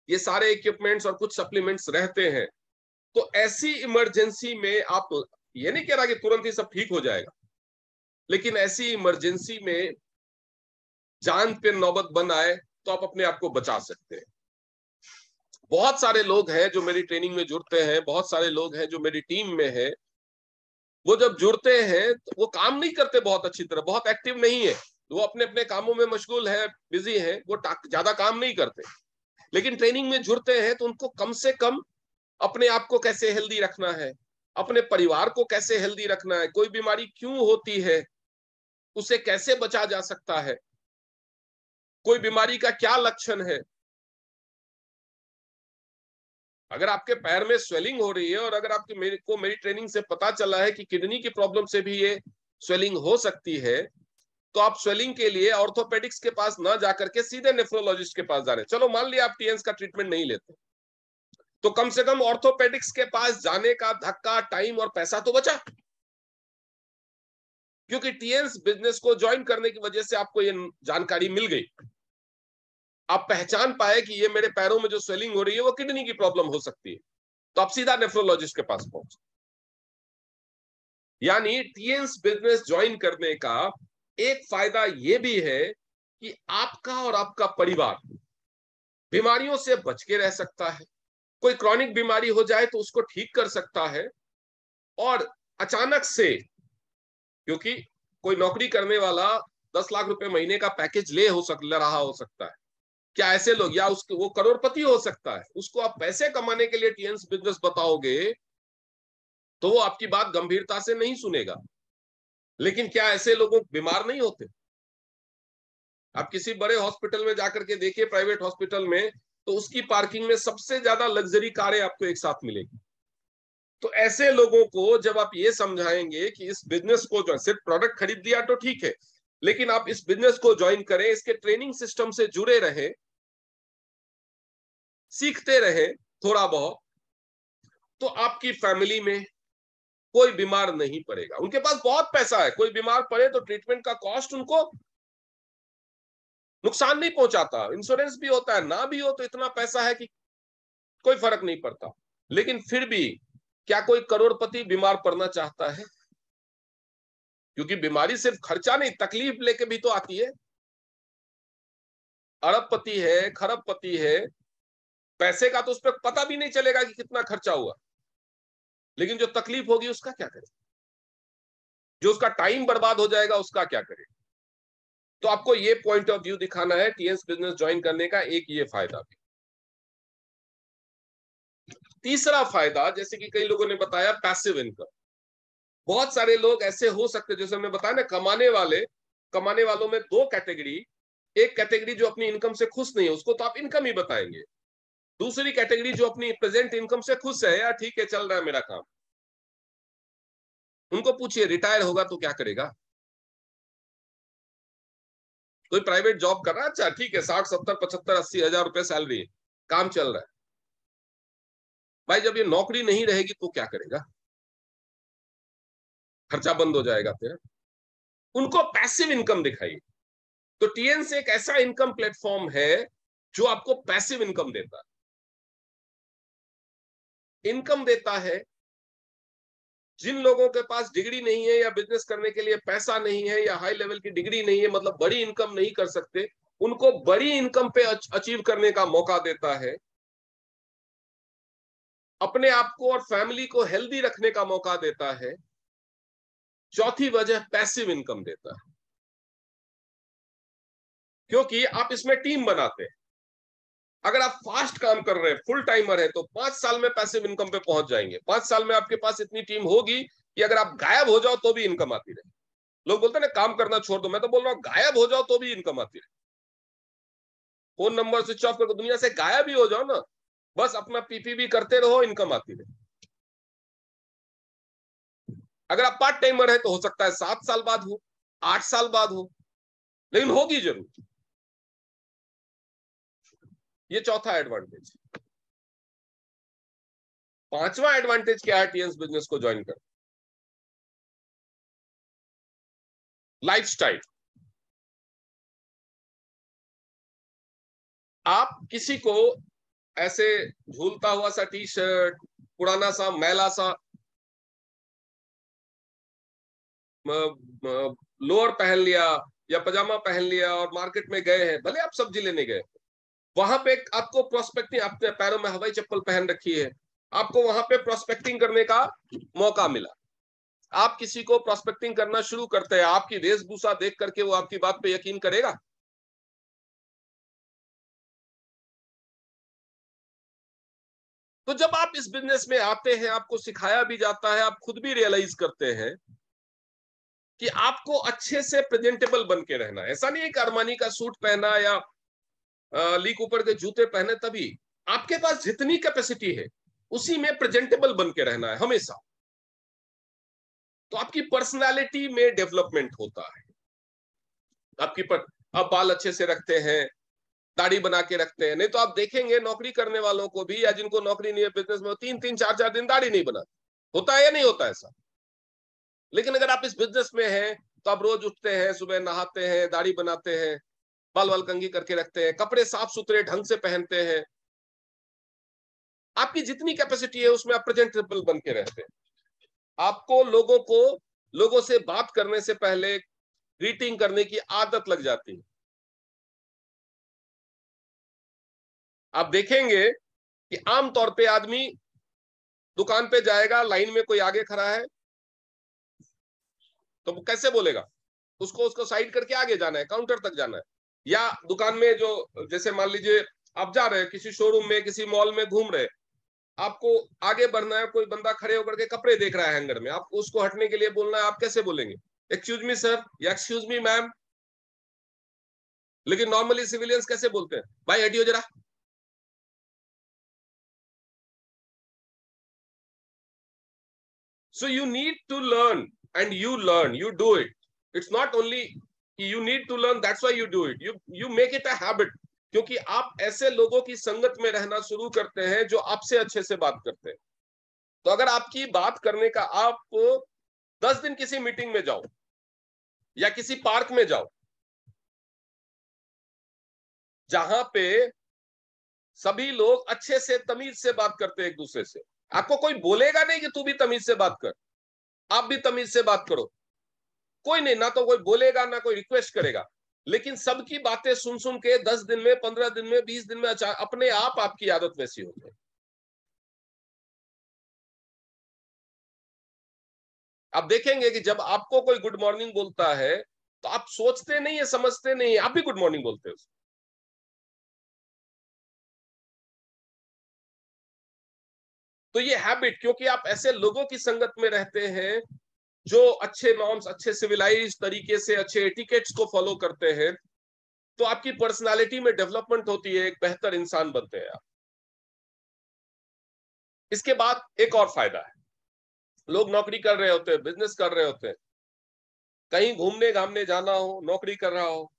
ये सारे इक्विपमेंट्स और कुछ सप्लीमेंट्स रहते हैं, तो ऐसी इमरजेंसी में आप, ये नहीं कह रहा कि तुरंत ही सब ठीक हो जाएगा, लेकिन ऐसी इमरजेंसी में जान पे नौबत बन आए तो आप अपने आप को बचा सकते हैं। बहुत सारे लोग हैं जो मेरी ट्रेनिंग में जुड़ते हैं, बहुत सारे लोग हैं जो मेरी टीम में है, वो जब जुड़ते हैं तो वो काम नहीं करते बहुत अच्छी तरह, बहुत एक्टिव नहीं है, वो अपने अपने कामों में मशगूल है, बिजी है, वो ज्यादा काम नहीं करते। लेकिन ट्रेनिंग में जुड़ते हैं तो उनको कम से कम अपने आप को कैसे हेल्दी रखना है, अपने परिवार को कैसे हेल्दी रखना है, कोई बीमारी क्यों होती है, उसे कैसे बचा जा सकता है, कोई बीमारी का क्या लक्षण है। अगर आपके पैर में स्वेलिंग हो रही है और अगर आपके मेरी ट्रेनिंग से पता चला है कि किडनी की प्रॉब्लम से भी ये स्वेलिंग हो सकती है, तो आप स्वेलिंग के लिए ऑर्थोपेडिक्स के पास ना जाकर के सीधे नेफ्रोलॉजिस्ट के पास जा रहे हैं। चलो मान लिया आप टीएंस का ट्रीटमेंट नहीं लेते, तो कम से कम ऑर्थोपेडिक्स के पास जाने का धक्का, टाइम और पैसा तो बचा, क्योंकि टीएंस बिजनेस को ज्वाइन करने की वजह से आपको ये जानकारी मिल गई। आप पहचान पाए कि ये मेरे पैरों में जो स्वेलिंग हो रही है वो किडनी की प्रॉब्लम हो सकती है, तो आप सीधा नेफ्रोलॉजिस्ट के पास पहुंचे। यानी टीएंस बिजनेस ज्वाइन करने का एक फायदा ये भी है कि आपका और आपका परिवार बीमारियों से बच के रह सकता है। कोई क्रॉनिक बीमारी हो जाए तो उसको ठीक कर सकता है। और अचानक से, क्योंकि कोई नौकरी करने वाला 10 लाख रुपए महीने का पैकेज ले रहा हो सकता है, क्या ऐसे लोग, या उसको वो करोड़पति हो सकता है, उसको आप पैसे कमाने के लिए टीएंस बिजनेस बताओगे तो वो आपकी बात गंभीरता से नहीं सुनेगा। लेकिन क्या ऐसे लोगों बीमार नहीं होते? आप किसी बड़े हॉस्पिटल में जाकर के देखिए, प्राइवेट हॉस्पिटल में, तो उसकी पार्किंग में सबसे ज्यादा लग्जरी कारें आपको एक साथ मिलेगी। तो ऐसे लोगों को जब आप ये समझाएंगे कि इस बिजनेस को, जो सिर्फ प्रोडक्ट खरीद दिया तो ठीक है, लेकिन आप इस बिजनेस को ज्वाइन करें, इसके ट्रेनिंग सिस्टम से जुड़े रहे, सीखते रहे थोड़ा बहुत, तो आपकी फैमिली में कोई बीमार नहीं पड़ेगा। उनके पास बहुत पैसा है, कोई बीमार पड़े तो ट्रीटमेंट का कॉस्ट उनको नुकसान नहीं पहुंचाता, इंश्योरेंस भी होता है, ना भी हो तो इतना पैसा है कि कोई फर्क नहीं पड़ता। लेकिन फिर भी क्या कोई करोड़पति बीमार पड़ना चाहता है? क्योंकि बीमारी सिर्फ खर्चा नहीं, तकलीफ लेके भी तो आती है। अरबपति है, खरबपति है, पैसे का तो उस पर पता भी नहीं चलेगा कि कितना खर्चा हुआ, लेकिन जो तकलीफ होगी उसका क्या करे, जो उसका टाइम बर्बाद हो जाएगा उसका क्या करे। तो आपको ये पॉइंट ऑफ व्यू दिखाना है टीएंस बिजनेस ज्वाइन करने का, एक ये फायदा भी। तीसरा फायदा, जैसे कि कई लोगों ने बताया, पैसिव इनकम। बहुत सारे लोग ऐसे हो सकते हैं, जैसे हमने बताया ना, कमाने वालों में दो कैटेगरी। एक कैटेगरी जो अपनी इनकम से खुश नहीं है, उसको तो आप इनकम ही बताएंगे। दूसरी कैटेगरी जो अपनी प्रेजेंट इनकम से खुश है, यार ठीक है चल रहा है मेरा काम, उनको पूछिए रिटायर होगा तो क्या करेगा। कोई प्राइवेट जॉब कर रहा है, अच्छा ठीक है, 60 70 75 80 हजार रुपए सैलरी है, काम चल रहा है। भाई जब ये नौकरी नहीं रहेगी तो क्या करेगा, खर्चा बंद हो जाएगा फिर। उनको पैसिव इनकम दिखाइए। तो टीएन से एक ऐसा इनकम प्लेटफॉर्म है जो आपको पैसिव इनकम देता है, इनकम देता है। जिन लोगों के पास डिग्री नहीं है या बिजनेस करने के लिए पैसा नहीं है या हाई लेवल की डिग्री नहीं है, मतलब बड़ी इनकम नहीं कर सकते, उनको बड़ी इनकम पे अचीव करने का मौका देता है। अपने आप को और फैमिली को हेल्दी रखने का मौका देता है। चौथी वजह पैसिव इनकम देता है, क्योंकि आप इसमें टीम बनाते हैं। अगर आप फास्ट काम कर रहे हैं, फुल टाइमर है, तो 5 साल में पैसिव इनकम पे पहुंच जाएंगे। 5 साल में आपके पास इतनी टीम होगी कि अगर आप गायब हो जाओ तो भी इनकम आती रहे। लोग बोलते हैं ना काम करना छोड़ दो, मैं तो बोल रहा हूं गायब हो जाओ तो भी इनकम आती रहे। फोन नंबर स्विच ऑफ करके दुनिया से गायब ही हो जाओ ना, बस अपना पीपीबी करते रहो, इनकम आती रहे। अगर आप पार्ट टाइमर है तो हो सकता है 7 साल बाद हो, 8 साल बाद हो, लेकिन होगी जरूर। ये चौथा एडवांटेज। पांचवा एडवांटेज क्या है टीएंस बिजनेस को ज्वाइन कर? लाइफस्टाइल। आप किसी को ऐसे झूलता हुआ सा टी शर्ट, पुराना सा मैला सा लोअर पहन लिया या पजामा पहन लिया और मार्केट में गए हैं, भले आप सब्जी लेने गए, वहां पे आपको प्रोस्पेक्टिंग, आपने पैरों में हवाई चप्पल पहन रखी है, आपको वहां पे प्रोस्पेक्टिंग करने का मौका मिला। आप किसी को प्रोस्पेक्टिंग करना शुरू करते हैं, आपकी वेशभूषा देख करके वो आपकी बात पे यकीन करेगा? तो जब आप इस बिजनेस में आते हैं, आपको सिखाया भी जाता है, आप खुद भी रियलाइज करते हैं कि आपको अच्छे से प्रेजेंटेबल बन के रहना है। ऐसा नहीं है कि अरमानी का सूट पहना या ली कूपर के जूते पहने तभी। आपके पास जितनी कैपेसिटी है उसी में प्रेजेंटेबल बन के रहना है हमेशा। तो आपकी पर्सनालिटी में डेवलपमेंट होता है। आप बाल अच्छे से रखते हैं, दाढ़ी बना के रखते हैं, नहीं तो आप देखेंगे नौकरी करने वालों को भी, या जिनको नौकरी नहीं है बिजनेस में, 3-3 4-4 दिन दाढ़ी नहीं बनाते। होता है या नहीं होता ऐसा? लेकिन अगर आप इस बिजनेस में हैं तो आप रोज उठते हैं, सुबह नहाते हैं, दाढ़ी बनाते हैं, बाल वाल कंघी करके रखते हैं, कपड़े साफ सुथरे ढंग से पहनते हैं। आपकी जितनी कैपेसिटी है उसमें आप प्रेजेंटेबल बन के रहते हैं। आपको लोगों से बात करने से पहले ग्रीटिंग करने की आदत लग जाती है। आप देखेंगे कि आमतौर पे आदमी दुकान पे जाएगा, लाइन में कोई आगे खड़ा है तो वो कैसे बोलेगा? उसको साइड करके आगे जाना है, काउंटर तक जाना है। या दुकान में जो, जैसे मान लीजिए आप जा रहे हैं किसी शोरूम में, किसी मॉल में घूम रहे, आपको आगे बढ़ना है, कोई बंदा खड़े होकर के कपड़े देख रहा है हैंगर में, आप उसको हटने के लिए बोलना है, आप कैसे बोलेंगे? एक्सक्यूज मी सर या एक्सक्यूज मी मैम। लेकिन नॉर्मली सिविलियंस कैसे बोलते हैं? भाई हटियो जरा। So you need to learn, and you learn, you do it. It's not only you need to learn, that's why you do it. You make it a habit. क्योंकि आप ऐसे लोगों की संगत में रहना शुरू करते हैं जो आपसे अच्छे से बात करते हैं। तो अगर आपकी बात करने का, आप 10 दिन किसी मीटिंग में जाओ या किसी पार्क में जाओ जहां पे सभी लोग अच्छे से तमीज से बात करते हैं एक दूसरे से, आपको कोई बोलेगा नहीं कि तू भी तमीज से बात कर, आप भी तमीज से बात करो। कोई नहीं, ना तो कोई बोलेगा ना कोई रिक्वेस्ट करेगा। लेकिन सबकी बातें सुन सुन के 10 दिन में, 15 दिन में, 20 दिन में अपने आप आपकी आदत वैसी हो जाए। आप देखेंगे कि जब आपको कोई गुड मॉर्निंग बोलता है तो आप सोचते नहीं है, समझते नहीं है, आप भी गुड मॉर्निंग बोलते हो। तो ये हैबिट, क्योंकि आप ऐसे लोगों की संगत में रहते हैं जो अच्छे नॉर्म्स, अच्छे सिविलाइज तरीके से, अच्छे एटिकेट्स को फॉलो करते हैं, तो आपकी पर्सनालिटी में डेवलपमेंट होती है, एक बेहतर इंसान बनते हैं आप। इसके बाद एक और फायदा है, लोग नौकरी कर रहे होते हैं, बिजनेस कर रहे होते हैं, कहीं घूमने घामने जाना हो, नौकरी कर रहा हो,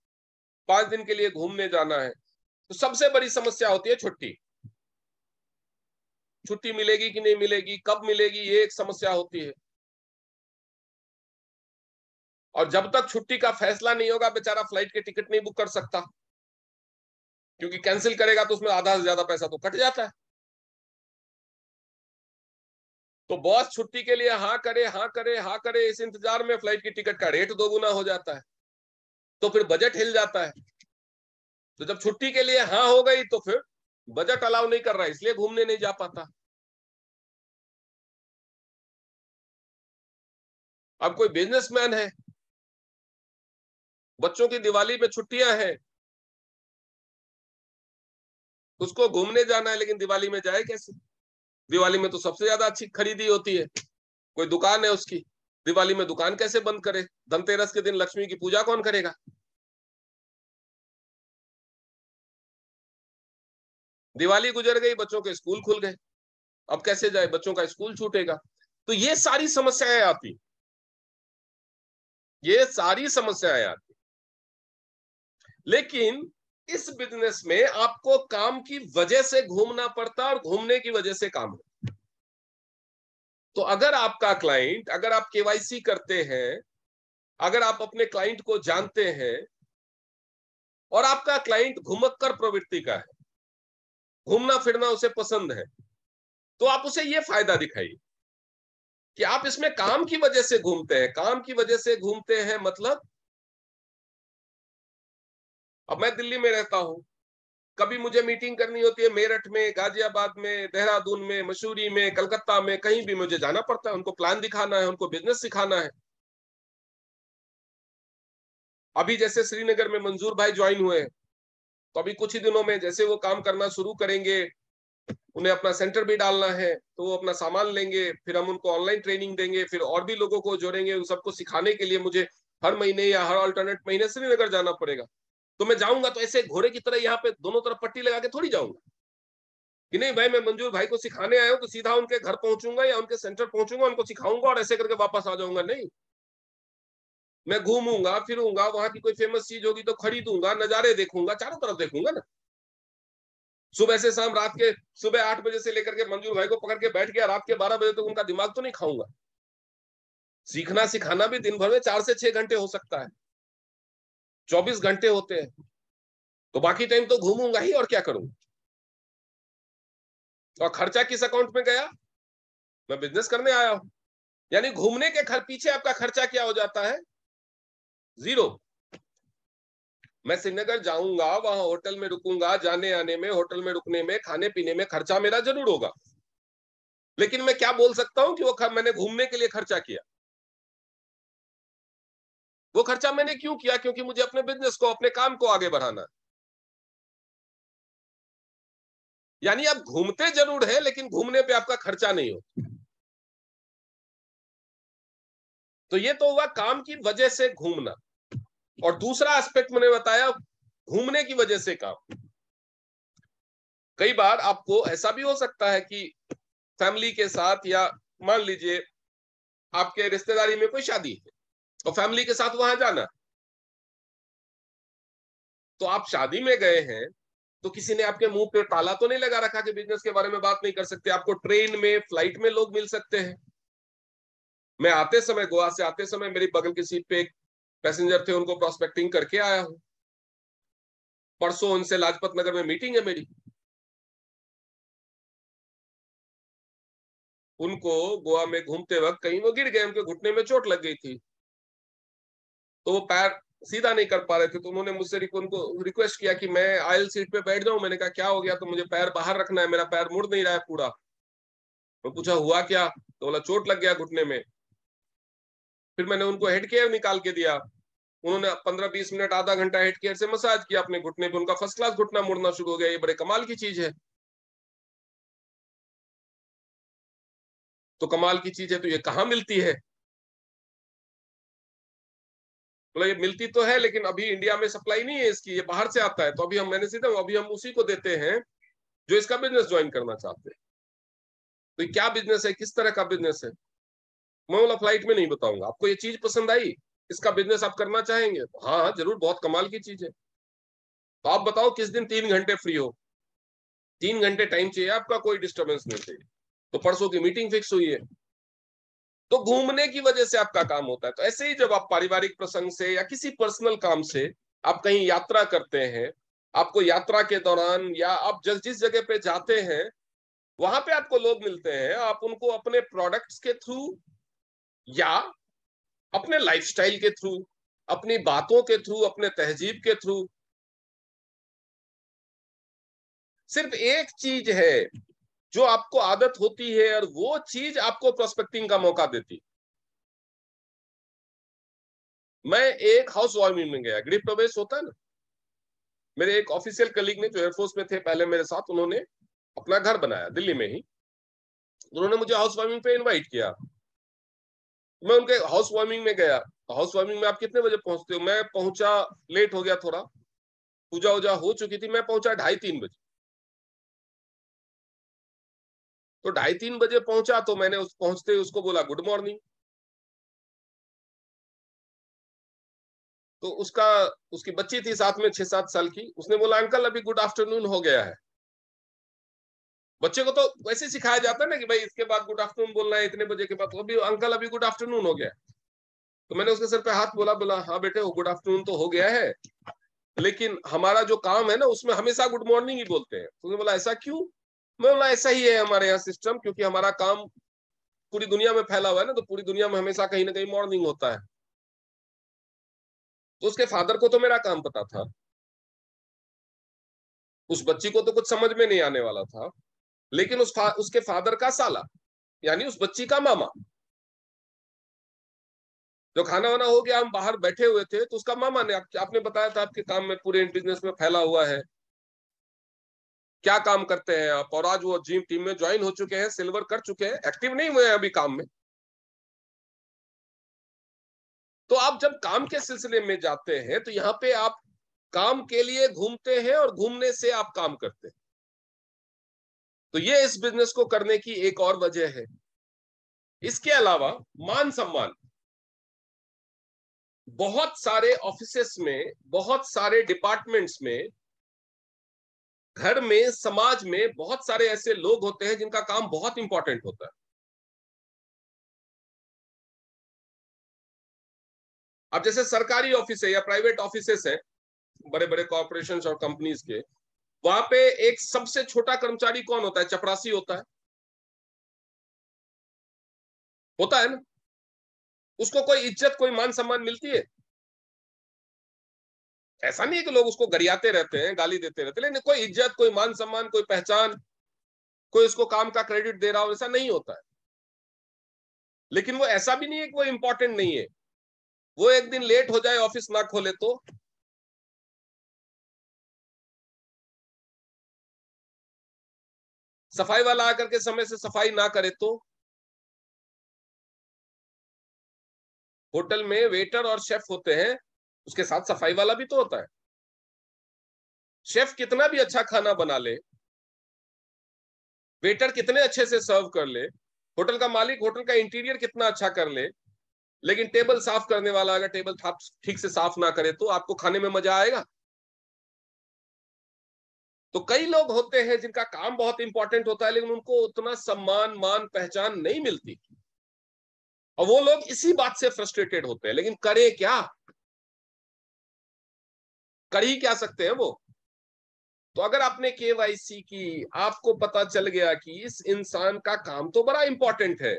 5 दिन के लिए घूमने जाना है, तो सबसे बड़ी समस्या होती है छुट्टी। छुट्टी मिलेगी कि नहीं मिलेगी, कब मिलेगी, ये एक समस्या होती है। और जब तक छुट्टी का फैसला नहीं होगा, बेचारा फ्लाइट के टिकट नहीं बुक कर सकता, क्योंकि कैंसिल करेगा तो उसमें आधा से ज्यादा पैसा तो कट जाता है। तो बॉस छुट्टी के लिए हाँ करे, हाँ करे, हाँ करे, इस इंतजार में फ्लाइट की टिकट का रेट 2 गुना हो जाता है, तो फिर बजट हिल जाता है। तो जब छुट्टी के लिए हाँ हो गई तो फिर बजट अलाउ नहीं कर रहा है, इसलिए घूमने नहीं जा पाता। अब कोई बिजनेसमैन है, बच्चों की दिवाली में छुट्टियां हैं, उसको घूमने जाना है, लेकिन दिवाली में जाए कैसे? दिवाली में तो सबसे ज्यादा अच्छी खरीदी होती है, कोई दुकान है उसकी, दिवाली में दुकान कैसे बंद करे? धनतेरस के दिन लक्ष्मी की पूजा कौन करेगा? दिवाली गुजर गई, बच्चों के स्कूल खुल गए, अब कैसे जाए? बच्चों का स्कूल छूटेगा। तो ये सारी समस्याएं आती, ये सारी समस्याएं आती। लेकिन इस बिजनेस में आपको काम की वजह से घूमना पड़ता और घूमने की वजह से काम होता। तो अगर आपका क्लाइंट, अगर आप केवाईसी करते हैं, अगर आप अपने क्लाइंट को जानते हैं और आपका क्लाइंट घुमक्कर प्रवृत्ति का है, घूमना फिरना उसे पसंद है, तो आप उसे ये फायदा दिखाइए कि आप इसमें काम की वजह से घूमते हैं। काम की वजह से घूमते हैं मतलब, अब मैं दिल्ली में रहता हूं, कभी मुझे मीटिंग करनी होती है मेरठ में, गाजियाबाद में, देहरादून में, मसूरी में, कलकत्ता में, कहीं भी मुझे जाना पड़ता है, उनको प्लान दिखाना है, उनको बिजनेस सिखाना है। अभी जैसे श्रीनगर में मंजूर भाई ज्वाइन हुए हैं, तो अभी कुछ ही दिनों में जैसे वो काम करना शुरू करेंगे, उन्हें अपना सेंटर भी डालना है, तो वो अपना सामान लेंगे, फिर हम उनको ऑनलाइन ट्रेनिंग देंगे, फिर और भी लोगों को जोड़ेंगे। उन सबको सिखाने के लिए मुझे हर महीने या हर अल्टरनेट महीने श्रीनगर जाना पड़ेगा। तो मैं जाऊंगा तो ऐसे घोड़े की तरह यहाँ पे दोनों तरफ पट्टी लगा के थोड़ी जाऊंगा कि नहीं भाई मैं मंजूर भाई को सिखाने आया हूं तो सीधा उनके घर पहुंचूंगा या उनके सेंटर पहुंचूंगा, उनको सिखाऊंगा और ऐसे करके वापस आ जाऊंगा। नहीं, मैं घूमूंगा फिरूंगा, वहां की कोई फेमस चीज होगी तो खरीदूंगा, नजारे देखूंगा, चारों तरफ देखूंगा ना। सुबह से शाम, रात के सुबह 8 बजे से लेकर के मंजूर भाई को पकड़ के बैठ गया, रात के 12 बजे तक उनका दिमाग तो नहीं खाऊंगा। सीखना सिखाना भी दिन भर में 4 से 6 घंटे हो सकता है, 24 घंटे होते हैं। तो बाकी टाइम तो घूमूंगा ही, और क्या करूंगा। और खर्चा किस अकाउंट में गया? मैं बिजनेस करने आया हूं, यानी घूमने के पीछे आपका खर्चा क्या हो जाता है? जीरो। मैं श्रीनगर जाऊंगा, वहां होटल में रुकूंगा, जाने आने में, होटल में रुकने में, खाने पीने में खर्चा मेरा जरूर होगा, लेकिन मैं क्या बोल सकता हूं कि वो मैंने घूमने के लिए खर्चा किया। वो खर्चा मैंने क्यों किया? क्योंकि मुझे अपने बिजनेस को, अपने काम को आगे बढ़ाना है। यानी आप घूमते जरूर है, लेकिन घूमने पे आपका खर्चा नहीं हो। तो ये तो हुआ काम की वजह से घूमना। और दूसरा एस्पेक्ट मैंने बताया, घूमने की वजह से काम। कई बार आपको ऐसा भी हो सकता है कि फैमिली के साथ, या मान लीजिए आपके रिश्तेदारी में कोई शादी है और फैमिली के साथ वहां जाना, तो आप शादी में गए हैं, तो किसी ने आपके मुंह पे ताला तो नहीं लगा रखा कि बिजनेस के बारे में बात नहीं कर सकते। आपको ट्रेन में, फ्लाइट में लोग मिल सकते हैं। मैं आते समय, गोवा से आते समय, मेरी बगल की सीट पे एक पैसेंजर थे, उनको प्रोस्पेक्टिंग करके आया हूं। परसों उनसे लाजपत नगर में मीटिंग है मेरी। उनको गोवा में घूमते वक्त कहीं वो गिर गए, उनके घुटने में चोट लग गई थी, तो वो पैर सीधा नहीं कर पा रहे थे। तो उन्होंने मुझसे उनको रिक्वेस्ट किया कि मैं आयल सीट पे बैठ जाऊं। मैंने कहा क्या हो गया? तो मुझे पैर बाहर रखना है, मेरा पैर मुड़ नहीं रहा है पूरा। मैं पूछा हुआ क्या? तो बोला चोट लग गया घुटने में। फिर मैंने उनको हेड केयर निकाल के दिया। उन्होंने 15-20 मिनट, आधा घंटा हेड केयर से मसाज किया अपने घुटने पे। उनका फर्स्ट क्लास घुटना मुड़ना शुरू हो गया। ये बड़े कमाल की चीज है। तो कमाल की चीज है तो ये कहाँ मिलती है? बोला ये मिलती तो है, लेकिन अभी इंडिया में सप्लाई नहीं है इसकी, ये बाहर से आता है। तो अभी हम, मैंने सीधा, अभी हम उसी को देते हैं जो इसका बिजनेस ज्वाइन करना चाहते हैं। तो ये क्या बिजनेस है, किस तरह का बिजनेस है? मैं बोला फ्लाइट में नहीं बताऊंगा। आपको ये चीज पसंद आई, इसका बिजनेस आप करना चाहेंगे? हाँ हाँ जरूर, बहुत कमाल की चीज है। तो आप बताओ किस दिन 3 घंटे फ्री हो? 3 घंटे टाइम चाहिए आपका, कोई डिस्टर्बेंस नहीं चाहिए। तो परसों की मीटिंग फिक्स हुई है। तो घूमने की वजह से आपका काम होता है। तो ऐसे ही जब आप पारिवारिक प्रसंग से या किसी पर्सनल काम से आप कहीं यात्रा करते हैं, आपको यात्रा के दौरान या आप जिस जगह पे जाते हैं, वहां पे आपको लोग मिलते हैं, आप उनको अपने प्रोडक्ट्स के थ्रू या अपने लाइफस्टाइल के थ्रू, अपनी बातों के थ्रू, अपने तहजीब के थ्रू, सिर्फ एक चीज है जो आपको आदत होती है और वो चीज आपको प्रोस्पेक्टिंग का मौका देती। मैं एक हाउस वार्मिंग में गया, गृह प्रवेश होता है ना, मेरे एक ऑफिशियल कलीग ने, जो एयरफोर्स में थे पहले मेरे साथ, उन्होंने अपना घर बनाया दिल्ली में ही। उन्होंने मुझे हाउस वार्मिंग पे इनवाइट किया। मैं उनके हाउस वार्मिंग में गया। हाउस वार्मिंग में आप कितने बजे पहुंचते हो? मैं पहुंचा, लेट हो गया थोड़ा, पूजा वूजा हो चुकी थी, मैं पहुंचा 2:30-3 बजे। तो 2:30-3 बजे पहुंचा, तो मैंने पहुंचते उसको बोला गुड मॉर्निंग। तो उसकी बच्ची थी साथ में, 6-7 साल की। उसने बोला अंकल अभी गुड आफ्टरनून हो गया है। बच्चे को तो वैसे सिखाया जाता है ना कि भाई इसके बाद गुड आफ्टरनून बोलना है इतने बजे के बाद। तो अभी अंकल अभी गुड आफ्टरनून हो गया। तो मैंने उसके सर पे हाथ बोला, बोला हाँ बेटे वो गुड आफ्टरनून तो हो गया है, लेकिन हमारा जो काम है ना उसमें हमेशा गुड मॉर्निंग ही बोलते हैं। तो उसने बोला ऐसा क्यों? मैं बोला ऐसा ही है हमारे यहाँ सिस्टम, क्योंकि हमारा काम पूरी दुनिया में फैला हुआ है ना, तो पूरी दुनिया में हमेशा कहीं ना कहीं मॉर्निंग होता है। तो उसके फादर को तो मेरा काम पता था, उस बच्ची को तो कुछ समझ में नहीं आने वाला था, लेकिन उसके फादर का साला, यानी उस बच्ची का मामा, जो खाना वाना हो गया, हम बाहर बैठे हुए थे, तो उसका मामा ने, आपने बताया था आपके काम में पूरे बिजनेस में फैला हुआ है, क्या काम करते हैं आप, और आज वो जिम टीम में ज्वाइन हो चुके हैं, सिल्वर कर चुके हैं, एक्टिव नहीं हुए हैं अभी काम में। तो आप जब काम के सिलसिले में जाते हैं तो यहाँ पे आप काम के लिए घूमते हैं और घूमने से आप काम करते हैं। तो ये इस बिजनेस को करने की एक और वजह है। इसके अलावा मान सम्मान, बहुत सारे ऑफिसेस में, बहुत सारे डिपार्टमेंट्स में, घर में, समाज में बहुत सारे ऐसे लोग होते हैं जिनका काम बहुत इंपॉर्टेंट होता है। अब जैसे सरकारी ऑफिस है या प्राइवेट ऑफिसेस है, बड़े बड़े कॉर्पोरेशन और कंपनीज के, वहां पे एक सबसे छोटा कर्मचारी कौन होता है? चपरासी होता है। होता है ना? उसको कोई इज्जत, कोई मान सम्मान मिलती है? ऐसा नहीं है कि लोग उसको गरियाते रहते हैं, गाली देते रहते हैं, लेकिन कोई इज्जत, कोई मान सम्मान, कोई पहचान, कोई उसको काम का क्रेडिट दे रहा हो, ऐसा नहीं होता है। लेकिन वो ऐसा भी नहीं है कि वो इंपॉर्टेंट नहीं है। वो एक दिन लेट हो जाए, ऑफिस ना खोले तो, सफाई वाला आकर के समय से सफाई ना करे तो, होटल में वेटर और शेफ होते हैं, उसके साथ सफाई वाला भी तो होता है। शेफ कितना भी अच्छा खाना बना ले, वेटर कितने अच्छे से सर्व कर ले, होटल का मालिक होटल का इंटीरियर कितना अच्छा कर ले, लेकिन टेबल साफ करने वाला अगर टेबल ठीक से साफ ना करे तो आपको खाने में मजा आएगा? तो कई लोग होते हैं जिनका काम बहुत इंपॉर्टेंट होता है, लेकिन उनको उतना सम्मान, मान, पहचान नहीं मिलती, और वो लोग इसी बात से फ्रस्ट्रेटेड होते हैं। लेकिन करे क्या? कर ही क्या सकते हैं वो? तो अगर आपने केवाईसी की, आपको पता चल गया कि इस इंसान का काम तो बड़ा इंपॉर्टेंट है,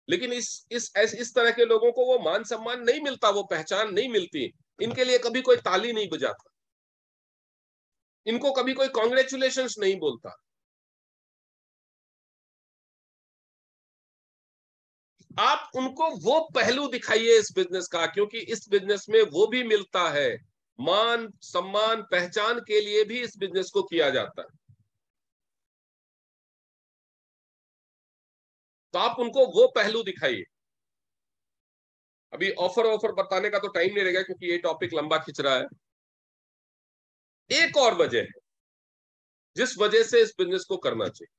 लेकिन इस तरह के लोगों को वो मान सम्मान नहीं मिलता, वो पहचान नहीं मिलती, इनके लिए कभी कोई ताली नहीं बजाता, इनको कभी कोई कॉन्ग्रेचुलेशंस नहीं बोलता, आप उनको वो पहलू दिखाइए इस बिजनेस का, क्योंकि इस बिजनेस में वो भी मिलता है। मान सम्मान पहचान के लिए भी इस बिजनेस को किया जाता है। तो आप उनको वो पहलू दिखाइए। अभी ऑफर ऑफर बताने का तो टाइम नहीं रहेगा क्योंकि ये टॉपिक लंबा खिंच रहा है। एक और वजह है जिस वजह से इस बिजनेस को करना चाहिए,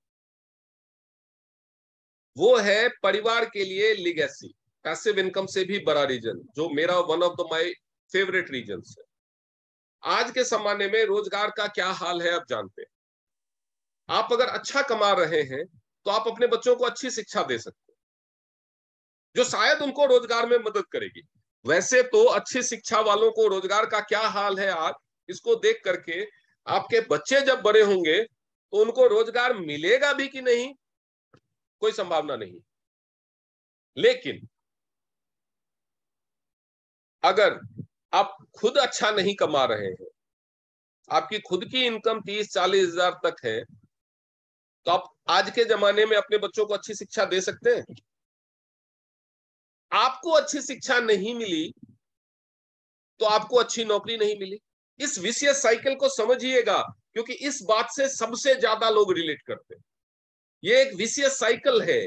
वो है परिवार के लिए लिगेसी। पैसिव इनकम से भी बड़ा रीजन, जो मेरा one of the my favourite reason है। आज के जमाने में रोजगार का क्या हाल है आप जानते हैं। आप अगर अच्छा कमा रहे हैं तो आप अपने बच्चों को अच्छी शिक्षा दे सकते हैं, जो शायद उनको रोजगार में मदद करेगी। वैसे तो अच्छी शिक्षा वालों को रोजगार का क्या हाल है आज, इसको देख करके आपके बच्चे जब बड़े होंगे तो उनको रोजगार मिलेगा भी कि नहीं, कोई संभावना नहीं। लेकिन अगर आप खुद अच्छा नहीं कमा रहे हैं, आपकी खुद की इनकम 30-40 हजार तक है, तो आप आज के जमाने में अपने बच्चों को अच्छी शिक्षा दे सकते हैं? आपको अच्छी शिक्षा नहीं मिली तो आपको अच्छी नौकरी नहीं मिली। इस विशियस साइकिल को समझिएगा, क्योंकि इस बात से सबसे ज्यादा लोग रिलेट करते हैं। ये एक विशियस साइकिल है,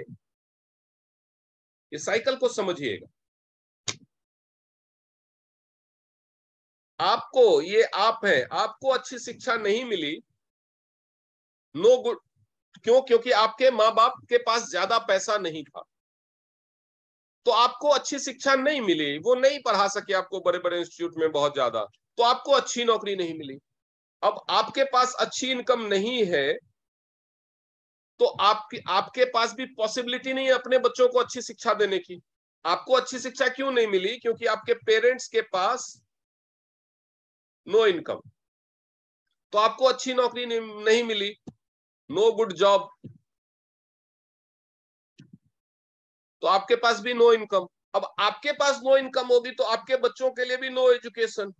इस साइकिल को समझिएगा। आपको, ये आप है, आपको अच्छी शिक्षा नहीं मिली, नो गुड। क्यों? क्योंकि आपके माँ बाप के पास ज्यादा पैसा नहीं था, तो आपको अच्छी शिक्षा नहीं मिली, वो नहीं पढ़ा सके आपको बड़े बड़े इंस्टीट्यूट में बहुत ज्यादा, तो आपको अच्छी नौकरी नहीं मिली। अब आपके पास अच्छी इनकम नहीं है, तो आपके पास भी पॉसिबिलिटी नहीं है अपने बच्चों को अच्छी शिक्षा देने की। आपको अच्छी शिक्षा क्यों नहीं मिली? क्योंकि आपके पेरेंट्स के पास नो इनकम, तो आपको अच्छी नौकरी नहीं मिली, नो गुड जॉब, तो आपके पास भी नो इनकम। अब आपके पास नो इनकम होगी तो आपके बच्चों के लिए भी नो एजुकेशन,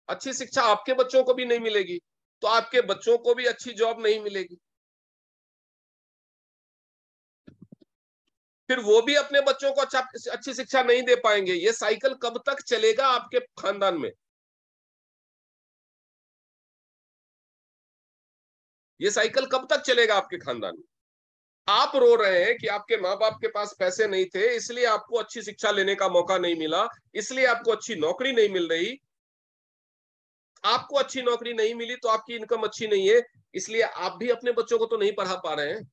अच्छी शिक्षा आपके बच्चों को भी नहीं मिलेगी, तो आपके बच्चों को भी अच्छी जॉब नहीं मिलेगी। फिर वो भी अपने बच्चों को अच्छी शिक्षा नहीं दे पाएंगे। ये साइकिल कब तक चलेगा आपके खानदान में? ये साइकिल कब तक चलेगा आपके खानदान में? आप रो रहे हैं कि आपके माँ बाप के पास पैसे नहीं थे, इसलिए आपको अच्छी शिक्षा लेने का मौका नहीं मिला, इसलिए आपको अच्छी नौकरी नहीं मिल रही। आपको अच्छी नौकरी नहीं मिली तो आपकी इनकम अच्छी नहीं है, इसलिए आप भी अपने बच्चों को तो नहीं पढ़ा पा रहे हैं।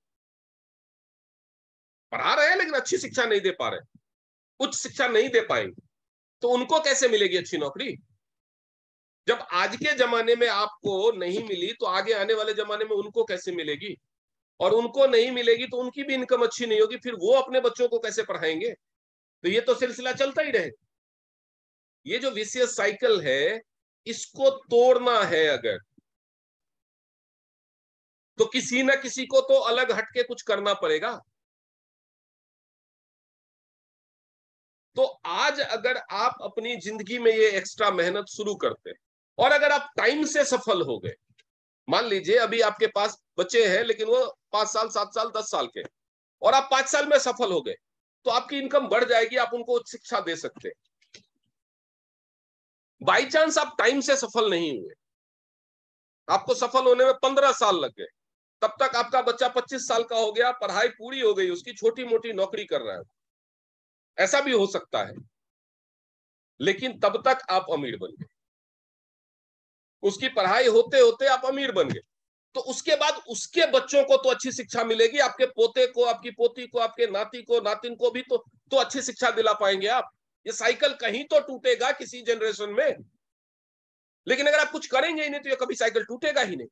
पढ़ा रहे हैं लेकिन अच्छी शिक्षा नहीं दे पा रहे, उच्च शिक्षा नहीं दे पाएंगे, तो उनको कैसे मिलेगी अच्छी नौकरी? जब आज के जमाने में आपको नहीं मिली तो आगे आने वाले जमाने में उनको कैसे मिलेगी? और उनको नहीं मिलेगी तो उनकी भी इनकम अच्छी नहीं होगी, फिर वो अपने बच्चों को कैसे पढ़ाएंगे? तो ये तो सिलसिला चलता ही रहेगा। ये जो विशियस साइकिल है, इसको तोड़ना है अगर, तो किसी ना किसी को तो अलग हटके कुछ करना पड़ेगा। तो आज अगर आप अपनी जिंदगी में ये एक्स्ट्रा मेहनत शुरू करते हैं और अगर आप टाइम से सफल हो गए, मान लीजिए अभी आपके पास बच्चे हैं लेकिन वो 5 साल 7 साल 10 साल के, और आप 5 साल में सफल हो गए, तो आपकी इनकम बढ़ जाएगी, आप उनको उच्च शिक्षा दे सकते हैं। बाई चांस आप टाइम से सफल नहीं हुए, आपको सफल होने में 15 साल लग गए, तब तक आपका बच्चा 25 साल का हो गया, पढ़ाई पूरी हो गई, उसकी छोटी मोटी नौकरी कर रहा है, ऐसा भी हो सकता है, लेकिन तब तक आप अमीर बन गए, उसकी पढ़ाई होते होते आप अमीर बन गए, तो उसके बाद उसके बच्चों को तो अच्छी शिक्षा मिलेगी, आपके पोते को, आपकी पोती को, आपके नाती को, नातिन को भी तो अच्छी शिक्षा दिला पाएंगे आप। ये साइकिल कहीं तो टूटेगा किसी जनरेशन में, लेकिन अगर आप कुछ करेंगे ही नहीं तो ये कभी साइकिल टूटेगा ही नहीं।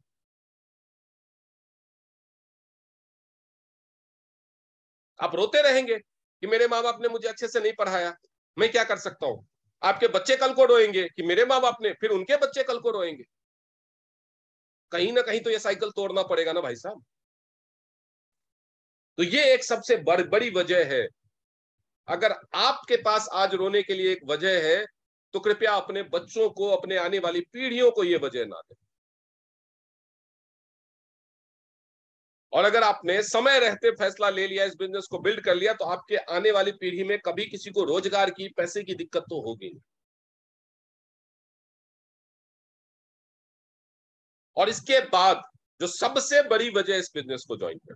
आप रोते रहेंगे कि मेरे माँ बाप ने मुझे अच्छे से नहीं पढ़ाया, मैं क्या कर सकता हूं। आपके बच्चे कल को रोएंगे कि मेरे माँ बाप ने, फिर उनके बच्चे कल को रोएंगे। कहीं ना कहीं तो ये साइकिल तोड़ना पड़ेगा ना भाई साहब। तो ये एक सबसे बड़ी वजह है। अगर आपके पास आज रोने के लिए एक वजह है, तो कृपया अपने बच्चों को, अपने आने वाली पीढ़ियों को ये वजह ना दें। और अगर आपने समय रहते फैसला ले लिया, इस बिजनेस को बिल्ड कर लिया, तो आपके आने वाली पीढ़ी में कभी किसी को रोजगार की, पैसे की दिक्कत तो होगी नहीं। और इसके बाद जो सबसे बड़ी वजह इस बिजनेस को ज्वाइन कर,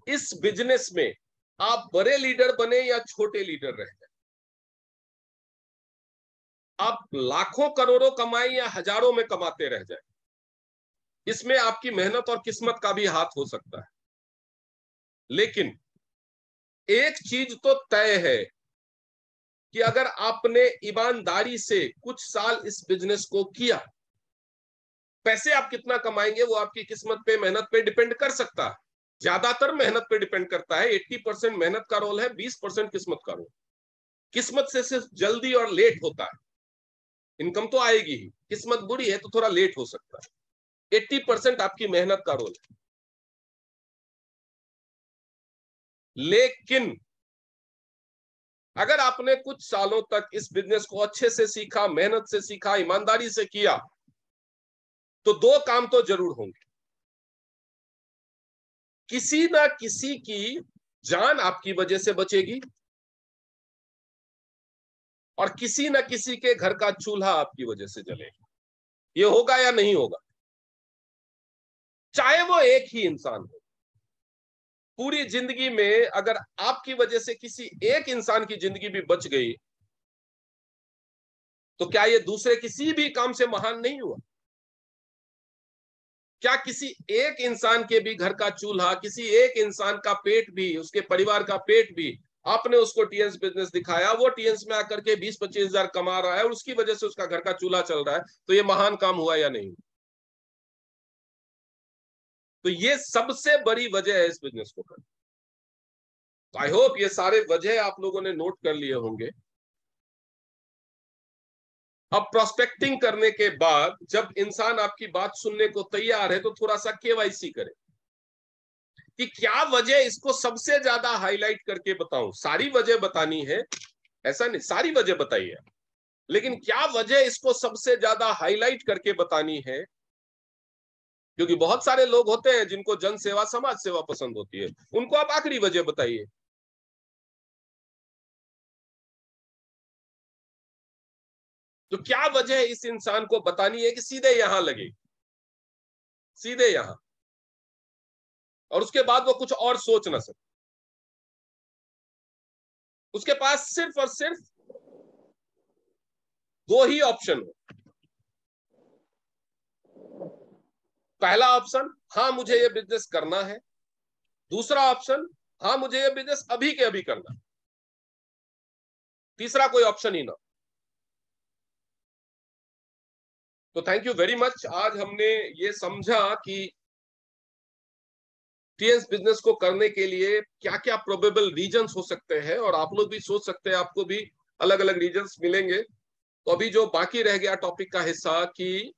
इस बिजनेस में आप बड़े लीडर बने या छोटे लीडर रहे, आप लाखों करोड़ों कमाए या हजारों में कमाते रह जाए, इसमें आपकी मेहनत और किस्मत का भी हाथ हो सकता है। लेकिन एक चीज तो तय है कि अगर आपने ईमानदारी से कुछ साल इस बिजनेस को किया, पैसे आप कितना कमाएंगे वो आपकी किस्मत पे, मेहनत पे डिपेंड कर सकता है। ज्यादातर मेहनत पे डिपेंड करता है, 80% मेहनत का रोल है, 20% किस्मत का रोल। किस्मत से सिर्फ जल्दी और लेट होता है, इनकम तो आएगी ही, किस्मत बुरी है तो थोड़ा लेट हो सकता है। 80% आपकी मेहनत का रोल है। लेकिन अगर आपने कुछ सालों तक इस बिजनेस को अच्छे से सीखा, मेहनत से सीखा, ईमानदारी से किया, तो दो काम तो जरूर होंगे। किसी ना किसी की जान आपकी वजह से बचेगी और किसी ना किसी के घर का चूल्हा आपकी वजह से जलेगा। ये होगा या नहीं होगा, चाहे वो एक ही इंसान हो। पूरी जिंदगी में अगर आपकी वजह से किसी एक इंसान की जिंदगी भी बच गई, तो क्या ये दूसरे किसी भी काम से महान नहीं हुआ? क्या किसी एक इंसान के भी घर का चूल्हा, किसी एक इंसान का पेट भी, उसके परिवार का पेट भी, आपने उसको टीएंस बिजनेस दिखाया, वो टीएंस में आकर के 20-25 हजार कमा रहा है और उसकी वजह से उसका घर का चूल्हा चल रहा है, तो ये महान काम हुआ या नहीं? तो ये सबसे बड़ी वजह है इस बिजनेस को करना। तो आई होप ये सारे वजह आप लोगों ने नोट कर लिए होंगे। अब प्रोस्पेक्टिंग करने के बाद जब इंसान आपकी बात सुनने को तैयार है, तो थोड़ा सा केवाईसी करें कि क्या वजह इसको सबसे ज्यादा हाईलाइट करके बताऊं। सारी वजह बतानी है ऐसा नहीं, सारी वजह बताइए, लेकिन क्या वजह इसको सबसे ज्यादा हाईलाइट करके बतानी है। क्योंकि बहुत सारे लोग होते हैं जिनको जन सेवा, समाज सेवा पसंद होती है, उनको आप आखिरी वजह बताइए। तो क्या वजह इस इंसान को बतानी है कि सीधे यहां लगे। सीधे यहां, और उसके बाद वो कुछ और सोच ना सके। उसके पास सिर्फ और सिर्फ दो ही ऑप्शन हो। पहला ऑप्शन, हाँ मुझे ये बिजनेस करना है। दूसरा ऑप्शन, हाँ मुझे ये बिजनेस अभी के अभी करना है। तीसरा कोई ऑप्शन ही ना। तो थैंक यू वेरी मच। आज हमने ये समझा कि टीएस बिजनेस को करने के लिए क्या क्या प्रोबेबल रीजंस हो सकते हैं, और आप लोग भी सोच सकते हैं, आपको भी अलग अलग रीजंस मिलेंगे। तो अभी जो बाकी रह गया टॉपिक का हिस्सा कि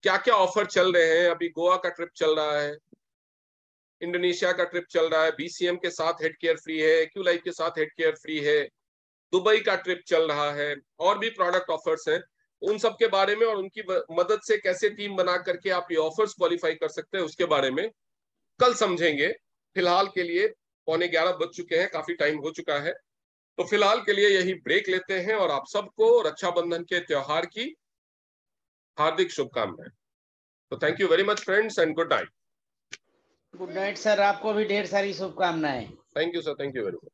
क्या क्या ऑफर चल रहे हैं। अभी गोवा का ट्रिप चल रहा है, इंडोनेशिया का ट्रिप चल रहा है, बीसीएम के साथ हेड केयर फ्री है, एक्यू लाइफ के साथ हेड केयर फ्री है, दुबई का ट्रिप चल रहा है, और भी प्रोडक्ट ऑफर्स हैं। उन सब के बारे में और उनकी मदद से कैसे टीम बना करके आप ये ऑफर्स क्वालिफाई कर सकते हैं, उसके बारे में कल समझेंगे। फिलहाल के लिए 11:15 बज चुके हैं, काफी टाइम हो चुका है। तो फिलहाल के लिए यही ब्रेक लेते हैं, और आप सबको रक्षाबंधन के त्योहार की हार्दिक शुभकामनाएं। तो thank you very much friends, and good night. Good night sir, आपको भी ढेर सारी शुभकामनाएं। Thank you sir, thank you very much.